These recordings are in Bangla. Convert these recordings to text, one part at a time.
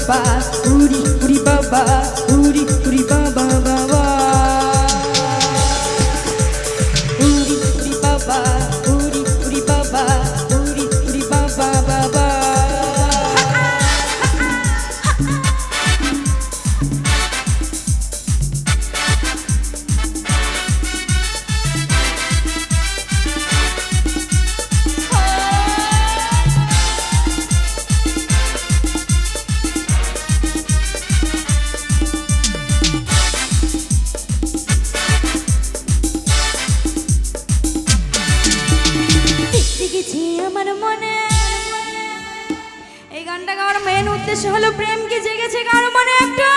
বাবা উরি উরি বাবা উরি উরি বাবা বাবা উরি উরি বাবা উরি উরি বাবা উরি উরি বাবা বাবা এই গানটা গাওয়ার মেন উদ্দেশ্য হলো প্রেম কি জেগেছে কারো মনে একটা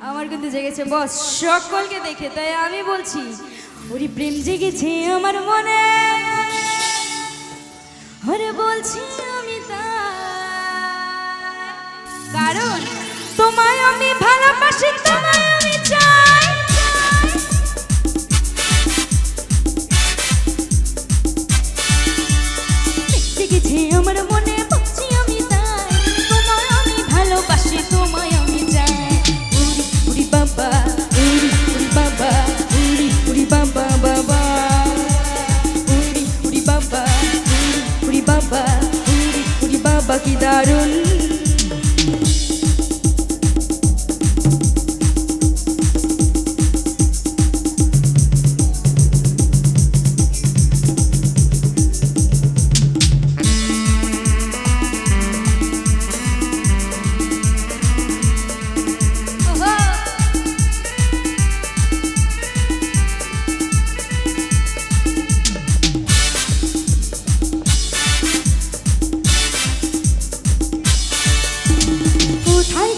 আমার কিন্তু জেগেছে বস সকলকে দেখে তাই আমি বলছি ওরে প্রেম জেগেছে আমার মনে ওরে বলছি আমি তাই কারণ তোমায় আমি ভালোবাসি তোমায় আমি চাই জেগেছে আমার মনে বলছি আমি তাই তোমায় আমি ভালোবাসি তোমায় আমি চাই উরি উরি বাবা উরি উরি বাবা উরি উরি বাবা বাবা উরি উরি বাবা উরি উরি বাবা উরি উরি বাবা কি দারুণ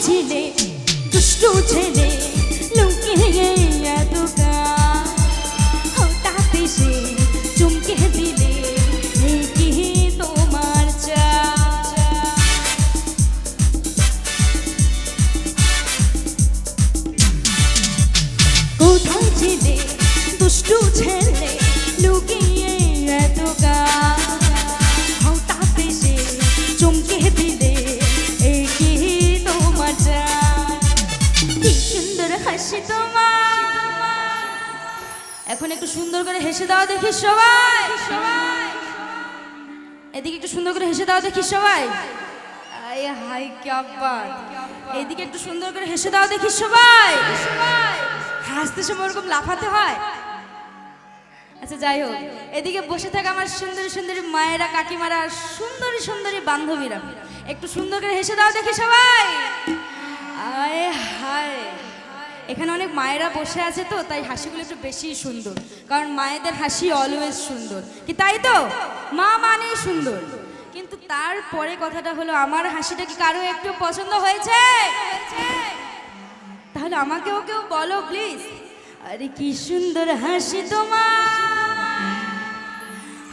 ছেলে দুষ্টু ছেলে লুকিয়ে এত হঠাৎ এসে চমকে দিলে কি তোমার কোথায় ছেলে দুষ্টু ছেলে লুকিয়ে এত হঠাৎ এসে চমকে দিলে এখন একটু সুন্দর করে হেসে দাও দেখি সবাই এদিকে একটু সুন্দর করে হেসে দাও দেখি সবাই আয় হাই क्या बात এদিকে একটু সুন্দর করে হেসে দাও দেখি সবাই হাসতে সময় ওরকম লাফাতে হয় আচ্ছা যাই হোক এদিকে বসে থাকা আমার সুন্দরী সুন্দরী মায়েরা কাকিমারা সুন্দরী সুন্দরী বান্ধবীরা একটু সুন্দর করে হেসে দাও দেখি সবাই আয় হায় এখানে অনেক মায়েরা বসে আছে তো তাই হাসিগুলো একটু বেশি সুন্দর কারণ মায়েদের হাসি অলওয়েজ সুন্দর কি তাই তো মা মানেই সুন্দর কিন্তু তারপরে কথাটা হলো আমার হাসিটা কি কারো একটু পছন্দ হয়েছে তাহলে আমাকেও কেউ বলো প্লিজ আরে কি সুন্দর হাসি তোমার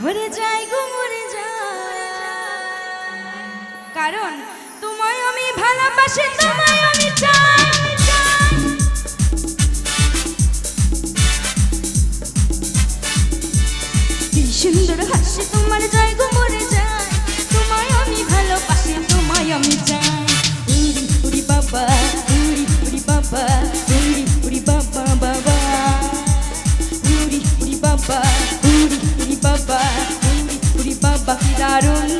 হরে যাই গো মরে যায় কারণ তোমায় আমি ভালোবাসি তোমায় আমি চাই সুন্দর হাসি তোমার যায় গো মরে যায় তোমায় আমি ভালোবাসি তোমায় আমি চাই উরি উরি বাবা উরি উরি বাবা উরি উরি বাবা বাবা উরি উরি বাবা উরি উরি বাবা উরি উরি বাবা কি দারুণ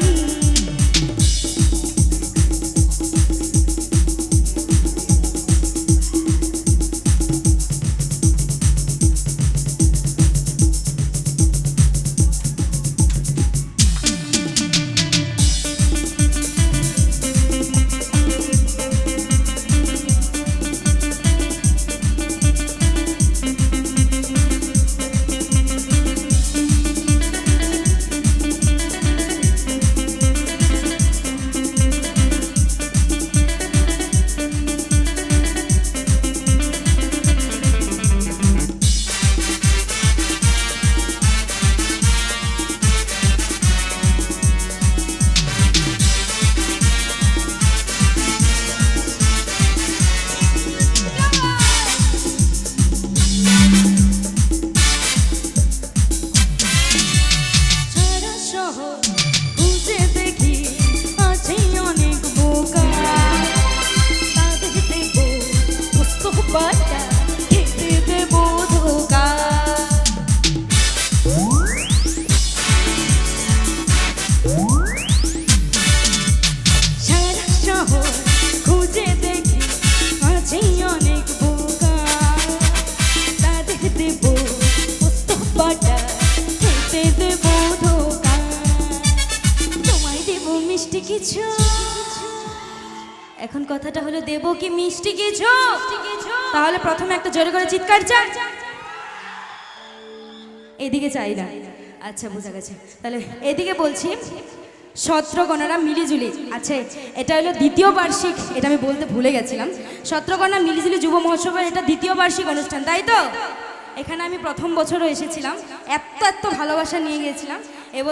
মিষ্টি কিছু, এখন কথাটা হলো দেব কি মিষ্টি কিছু? তাহলে প্রথমে একটা জোরে করে চিৎকার চাই। এদিকে চাই না, আচ্ছা বোঝা গেছে। তাহলে এদিকে বলছি, সত্রকন্যারা মিলিজুলি, আচ্ছা এটা হলো দ্বিতীয় বার্ষিক, এটা আমি বলতে ভুলে গেছিলাম। সত্রকন্যা মিলিজুলি যুব মহোৎসবের এটা দ্বিতীয় বার্ষিক অনুষ্ঠান, তাই তো? এখানে আমি প্রথম বছরও এসেছিলাম, এত ভালোবাসা নিয়ে গিয়েছিলাম। এবছর